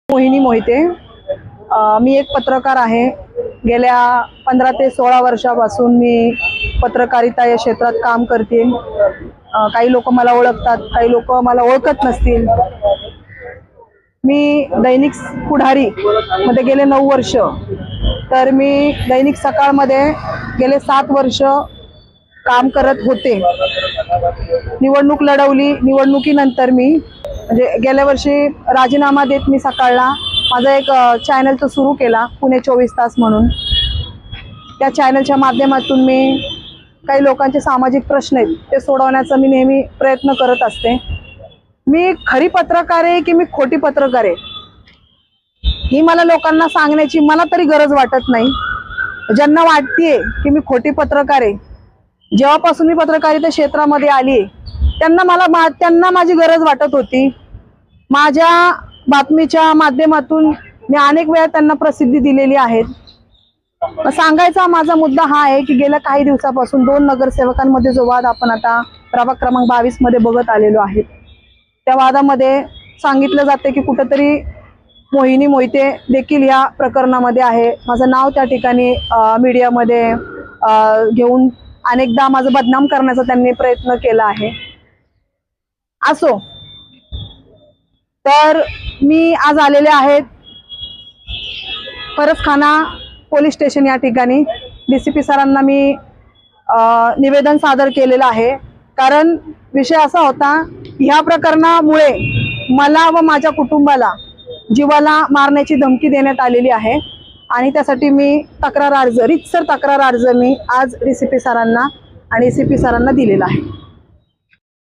मोहिनी मोहिते। मी एक पत्रकार आहे। गेल्या 15 ते 16 वर्षापासून मी पत्रकारिता या क्षेत्रात काम करते। काही लोक मला ओळखतात, काही लोक मला ओळखत नसतील। मी दैनिक पुढारी मध्ये गेले 9 वर्ष, तर मी दैनिक सकाळ मध्ये गेले 7 वर्ष काम करत होते। निवडणूक लढवली। निवडणुकीनंतर मी म्हणजे गेल्या वर्षी राजीनामा देत मी सकाळला माझा एक चॅनल सुरू केला, पुणे 24 तास म्हणून। त्या चॅनलच्या माध्यमातून मी काही लोकांचे सामाजिक प्रश्न आहेत ते सोडवण्याचा मी नेहमी प्रयत्न करत असते। मी खरी पत्रकार आहे की मी खोटी पत्रकार आहे ही मला लोकांना सांगण्याची मला तरी गरज वाटत नाही। ज्यांना वाटतेय की मी खोटी पत्रकार आहे, जेव्हापासून मी पत्रकारिता क्षेत्रामध्ये आली त्यांना माझी गरज वाटत होती। माझ्या बातमीच्या माध्यमातून मी अनेक वेळा त्यांना प्रसिद्धी दिलेली आहे। सांगायचा माझा मुद्दा हा आहे की गेल्या काही दिवसापासून 2 नगरसेवकांमध्ये जो वाद आपण आता प्रभाग क्रमांक 22 मध्ये बघत आलेलो आहे, त्या वादामध्ये सांगितलं जाते की कुठेतरी मोहिनी मोहिते देखील या प्रकरणामध्ये आहे। माझं नाव त्या ठिकाणी मीडियामध्ये घेऊन अनेकदा माझं बदनाम करण्याचा त्यांनी प्रयत्न केला आहे। असो, तर मी आज आलेले आहेत परसखाना पोलीस स्टेशन या ठिकाणी। डीसीपी सरांना मी निवेदन सादर केलेलं आहे, कारण विषय असा होता ह्या प्रकरणामुळे मला व माझ्या कुटुंबाला जीवाला मारण्याची धमकी देण्यात आलेली आहे आणि त्यासाठी मी रीतसर तक्रार अर्ज मी आज डीसीपी सरांना आणि एसीपी सरांना दिलेला आहे।